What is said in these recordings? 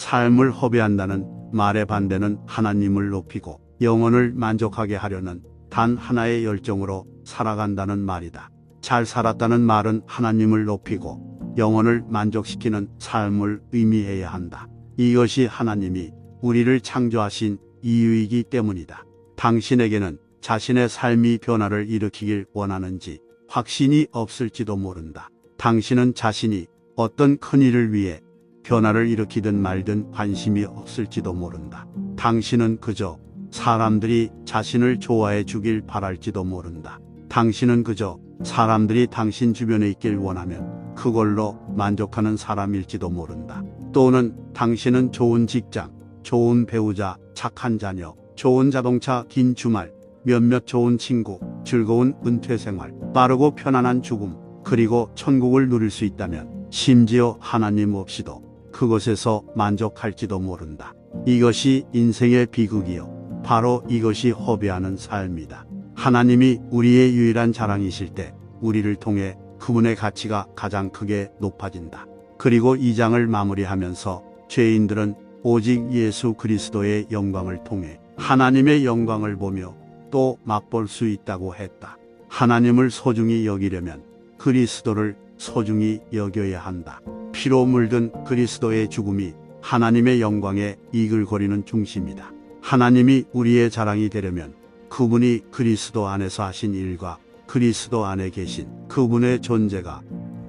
삶을 허비한다는 말의 반대는 하나님을 높이고 영혼을 만족하게 하려는 단 하나의 열정으로 살아간다는 말이다. 잘 살았다는 말은 하나님을 높이고 영혼을 만족시키는 삶을 의미해야 한다. 이것이 하나님이 우리를 창조하신 이유이기 때문이다. 당신에게는 자신의 삶이 변화를 일으키길 원하는지 확신이 없을지도 모른다. 당신은 자신이 어떤 큰 일을 위해 변화를 일으키든 말든 관심이 없을지도 모른다. 당신은 그저 사람들이 자신을 좋아해 주길 바랄지도 모른다. 당신은 그저 사람들이 당신 주변에 있길 원하면 그걸로 만족하는 사람일지도 모른다. 또는 당신은 좋은 직장, 좋은 배우자, 착한 자녀, 좋은 자동차, 긴 주말, 몇몇 좋은 친구, 즐거운 은퇴 생활, 빠르고 편안한 죽음, 그리고 천국을 누릴 수 있다면 심지어 하나님 없이도 그것에서 만족할지도 모른다. 이것이 인생의 비극이요. 바로 이것이 허비하는 삶이다. 하나님이 우리의 유일한 자랑이실 때 우리를 통해 그분의 가치가 가장 크게 높아진다. 그리고 이 장을 마무리하면서 죄인들은 오직 예수 그리스도의 영광을 통해 하나님의 영광을 보며 또 맛볼 수 있다고 했다. 하나님을 소중히 여기려면 그리스도를 소중히 여겨야 한다. 피로 물든 그리스도의 죽음이 하나님의 영광에 이글거리는 중심이다. 하나님이 우리의 자랑이 되려면 그분이 그리스도 안에서 하신 일과 그리스도 안에 계신 그분의 존재가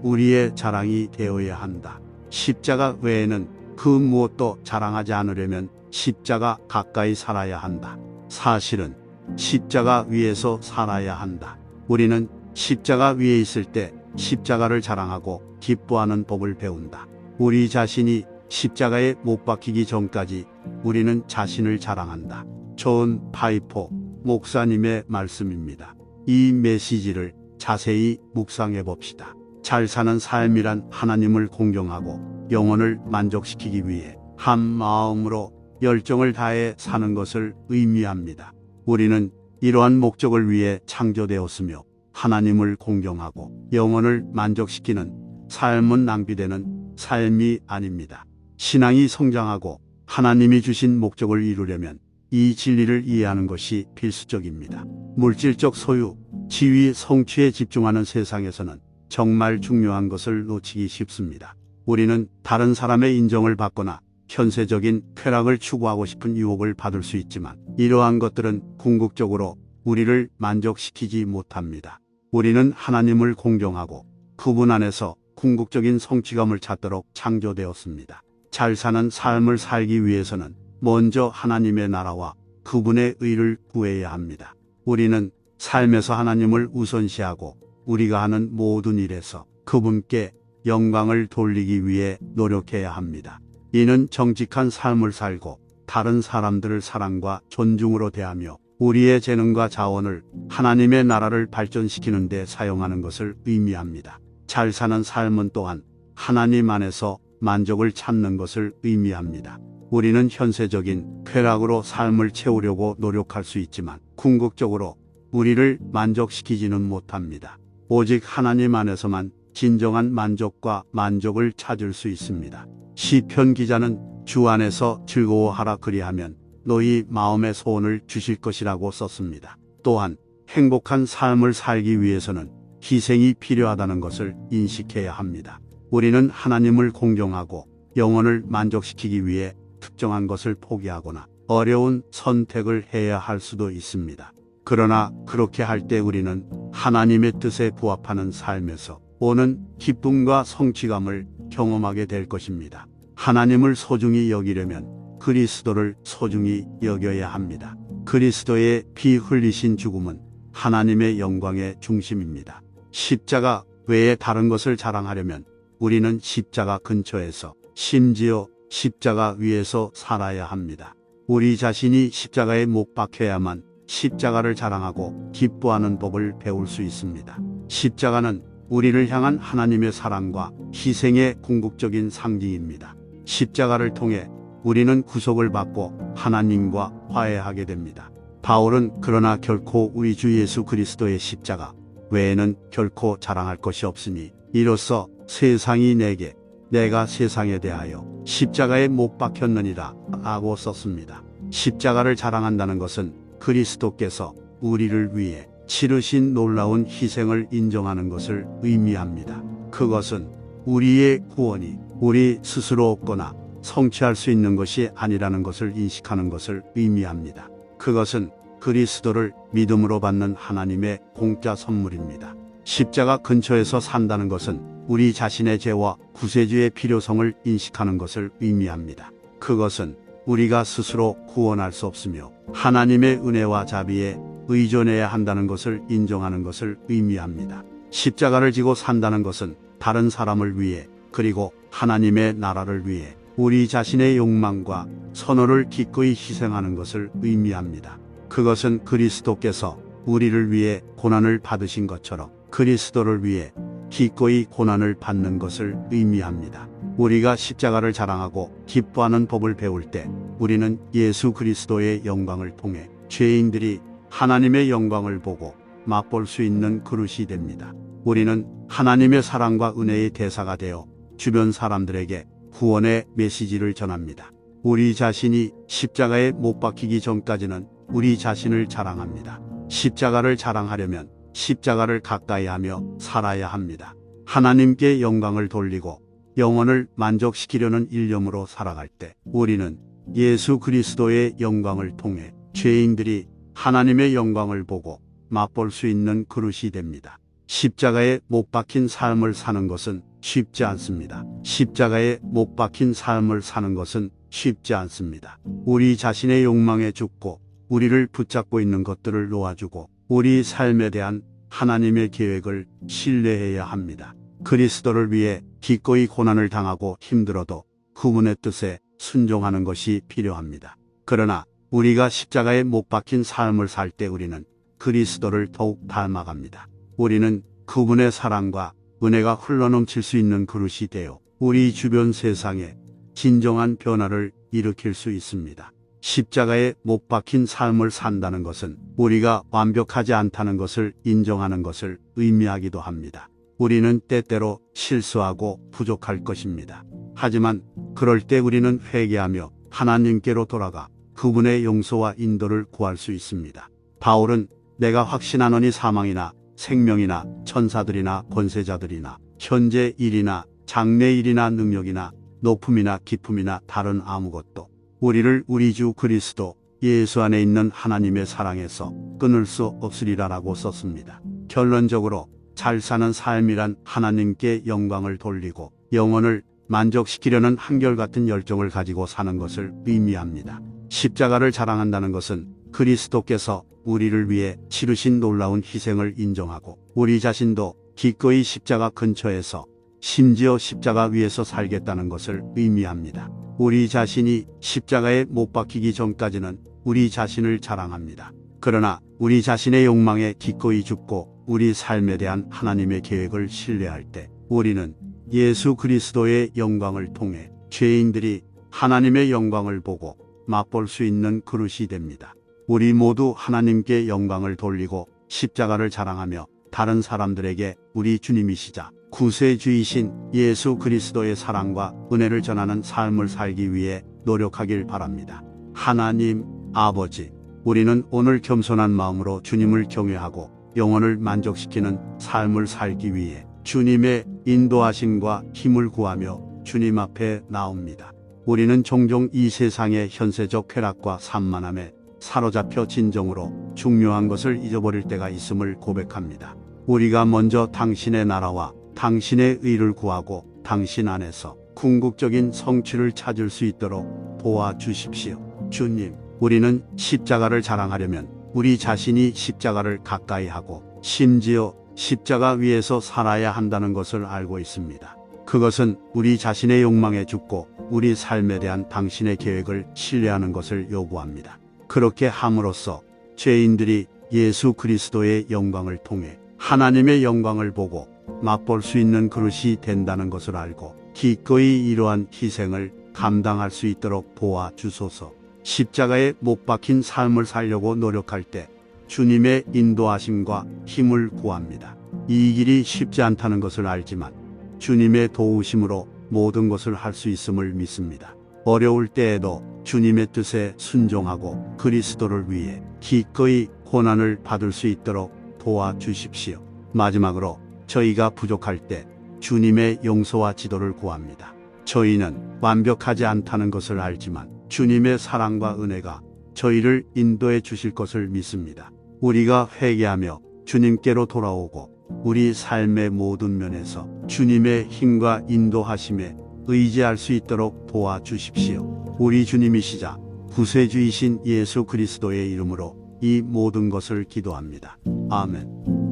우리의 자랑이 되어야 한다. 십자가 외에는 그 무엇도 자랑하지 않으려면 십자가 가까이 살아야 한다. 사실은 십자가 위에서 살아야 한다. 우리는 십자가 위에 있을 때 십자가를 자랑하고 기뻐하는 법을 배운다. 우리 자신이 십자가에 못 박히기 전까지 우리는 자신을 자랑한다. 존 파이포 목사님의 말씀입니다. 이 메시지를 자세히 묵상해 봅시다. 잘 사는 삶이란 하나님을 공경하고 영혼을 만족시키기 위해 한 마음으로 열정을 다해 사는 것을 의미합니다. 우리는 이러한 목적을 위해 창조되었으며 하나님을 공경하고 영혼을 만족시키는 삶은 낭비되는 삶이 아닙니다. 신앙이 성장하고 하나님이 주신 목적을 이루려면 이 진리를 이해하는 것이 필수적입니다. 물질적 소유, 지위, 성취에 집중하는 세상에서는 정말 중요한 것을 놓치기 쉽습니다. 우리는 다른 사람의 인정을 받거나 현세적인 쾌락을 추구하고 싶은 유혹을 받을 수 있지만 이러한 것들은 궁극적으로 우리를 만족시키지 못합니다. 우리는 하나님을 공경하고 그분 안에서 궁극적인 성취감을 찾도록 창조되었습니다. 잘 사는 삶을 살기 위해서는 먼저 하나님의 나라와 그분의 의를 구해야 합니다. 우리는 삶에서 하나님을 우선시하고 우리가 하는 모든 일에서 그분께 영광을 돌리기 위해 노력해야 합니다. 이는 정직한 삶을 살고 다른 사람들을 사랑과 존중으로 대하며 우리의 재능과 자원을 하나님의 나라를 발전시키는 데 사용하는 것을 의미합니다. 잘 사는 삶은 또한 하나님 안에서 만족을 찾는 것을 의미합니다. 우리는 현세적인 쾌락으로 삶을 채우려고 노력할 수 있지만 궁극적으로 우리를 만족시키지는 못합니다. 오직 하나님 안에서만 진정한 만족과 만족을 찾을 수 있습니다. 시편 기자는 주 안에서 즐거워하라 그리하면 너희 마음의 소원을 주실 것이라고 썼습니다. 또한 행복한 삶을 살기 위해서는 희생이 필요하다는 것을 인식해야 합니다. 우리는 하나님을 공경하고 영혼을 만족시키기 위해 특정한 것을 포기하거나 어려운 선택을 해야 할 수도 있습니다. 그러나 그렇게 할 때 우리는 하나님의 뜻에 부합하는 삶에서 오는 기쁨과 성취감을 경험하게 될 것입니다. 하나님을 소중히 여기려면 그리스도를 소중히 여겨야 합니다. 그리스도의 피 흘리신 죽음은 하나님의 영광의 중심입니다. 십자가 외에 다른 것을 자랑하려면 우리는 십자가 근처에서 심지어 십자가 위에서 살아야 합니다. 우리 자신이 십자가에 못 박혀야만 십자가를 자랑하고 기뻐하는 법을 배울 수 있습니다. 십자가는 우리를 향한 하나님의 사랑과 희생의 궁극적인 상징입니다. 십자가를 통해 우리는 구속을 받고 하나님과 화해하게 됩니다. 바울은 그러나 결코 우리 주 예수 그리스도의 십자가 외에는 결코 자랑할 것이 없으니 이로써 세상이 내게 내가 세상에 대하여 십자가에 못 박혔느니라 하고 썼습니다. 십자가를 자랑한다는 것은 그리스도께서 우리를 위해 치르신 놀라운 희생을 인정하는 것을 의미합니다. 그것은 우리의 구원이 우리 스스로 얻거나 성취할 수 있는 것이 아니라는 것을 인식하는 것을 의미합니다. 그것은 그리스도를 믿음으로 받는 하나님의 공짜 선물입니다. 십자가 근처에서 산다는 것은 우리 자신의 죄와 구세주의 필요성을 인식하는 것을 의미합니다. 그것은 우리가 스스로 구원할 수 없으며 하나님의 은혜와 자비에 의존해야 한다는 것을 인정하는 것을 의미합니다. 십자가를 지고 산다는 것은 다른 사람을 위해 그리고 하나님의 나라를 위해 우리 자신의 욕망과 선호를 기꺼이 희생하는 것을 의미합니다. 그것은 그리스도께서 우리를 위해 고난을 받으신 것처럼 그리스도를 위해 기꺼이 고난을 받는 것을 의미합니다. 우리가 십자가를 자랑하고 기뻐하는 법을 배울 때 우리는 예수 그리스도의 영광을 통해 죄인들이 하나님의 영광을 보고 맛볼 수 있는 그릇이 됩니다. 우리는 하나님의 사랑과 은혜의 대사가 되어 주변 사람들에게 구원의 메시지를 전합니다. 우리 자신이 십자가에 못 박히기 전까지는 우리 자신을 자랑합니다. 십자가를 자랑하려면 십자가를 가까이 하며 살아야 합니다. 하나님께 영광을 돌리고 영혼을 만족시키려는 일념으로 살아갈 때 우리는 예수 그리스도의 영광을 통해 죄인들이 하나님의 영광을 보고 맛볼 수 있는 그릇이 됩니다. 십자가에 못 박힌 삶을 사는 것은 쉽지 않습니다. 십자가에 못 박힌 삶을 사는 것은 쉽지 않습니다. 우리 자신의 욕망에 죽고 우리를 붙잡고 있는 것들을 놓아주고 우리 삶에 대한 하나님의 계획을 신뢰해야 합니다. 그리스도를 위해 기꺼이 고난을 당하고 힘들어도 그분의 뜻에 순종하는 것이 필요합니다. 그러나 우리가 십자가에 못 박힌 삶을 살 때 우리는 그리스도를 더욱 닮아갑니다. 우리는 그분의 사랑과 은혜가 흘러넘칠 수 있는 그릇이 되어 우리 주변 세상에 진정한 변화를 일으킬 수 있습니다. 십자가에 못 박힌 삶을 산다는 것은 우리가 완벽하지 않다는 것을 인정하는 것을 의미하기도 합니다. 우리는 때때로 실수하고 부족할 것입니다. 하지만 그럴 때 우리는 회개하며 하나님께로 돌아가 그분의 용서와 인도를 구할 수 있습니다. 바울은 내가 확신하노니 사망이나 생명이나 천사들이나 권세자들이나 현재 일이나 장래 일이나 능력이나 높음이나 깊음이나 다른 아무것도 우리를 우리 주 그리스도 예수 안에 있는 하나님의 사랑에서 끊을 수 없으리라라고 썼습니다. 결론적으로 잘 사는 삶이란 하나님께 영광을 돌리고 영혼을 만족시키려는 한결같은 열정을 가지고 사는 것을 의미합니다. 십자가를 자랑한다는 것은 그리스도께서 우리를 위해 치르신 놀라운 희생을 인정하고 우리 자신도 기꺼이 십자가 근처에서 심지어 십자가 위에서 살겠다는 것을 의미합니다. 우리 자신이 십자가에 못 박히기 전까지는 우리 자신을 자랑합니다. 그러나 우리 자신의 욕망에 기꺼이 죽고 우리 삶에 대한 하나님의 계획을 신뢰할 때 우리는 예수 그리스도의 영광을 통해 죄인들이 하나님의 영광을 보고 맛볼 수 있는 그릇이 됩니다. 우리 모두 하나님께 영광을 돌리고 십자가를 자랑하며 다른 사람들에게 우리 주님이시자 구세주이신 예수 그리스도의 사랑과 은혜를 전하는 삶을 살기 위해 노력하길 바랍니다. 하나님 아버지, 우리는 오늘 겸손한 마음으로 주님을 경외하고 영혼을 만족시키는 삶을 살기 위해 주님의 인도하심과 힘을 구하며 주님 앞에 나옵니다. 우리는 종종 이 세상의 현세적 쾌락과 산만함에 사로잡혀 진정으로 중요한 것을 잊어버릴 때가 있음을 고백합니다. 우리가 먼저 당신의 나라와 당신의 의를 구하고 당신 안에서 궁극적인 성취를 찾을 수 있도록 도와주십시오. 주님, 우리는 십자가를 자랑하려면 우리 자신이 십자가를 가까이 하고 심지어 십자가 위에서 살아야 한다는 것을 알고 있습니다. 그것은 우리 자신의 욕망에 죽고 우리 삶에 대한 당신의 계획을 신뢰하는 것을 요구합니다. 그렇게 함으로써 죄인들이 예수 그리스도의 영광을 통해 하나님의 영광을 보고 맛볼 수 있는 그릇이 된다는 것을 알고 기꺼이 이러한 희생을 감당할 수 있도록 도와주소서. 십자가에 못 박힌 삶을 살려고 노력할 때 주님의 인도하심과 힘을 구합니다. 이 길이 쉽지 않다는 것을 알지만 주님의 도우심으로 모든 것을 할 수 있음을 믿습니다. 어려울 때에도 주님의 뜻에 순종하고 그리스도를 위해 기꺼이 고난을 받을 수 있도록 도와주십시오. 마지막으로 저희가 부족할 때 주님의 용서와 지도를 구합니다. 저희는 완벽하지 않다는 것을 알지만 주님의 사랑과 은혜가 저희를 인도해 주실 것을 믿습니다. 우리가 회개하며 주님께로 돌아오고 우리 삶의 모든 면에서 주님의 힘과 인도하심에 의지할 수 있도록 도와주십시오. 우리 주님이시자 구세주이신 예수 그리스도의 이름으로 이 모든 것을 기도합니다. 아멘.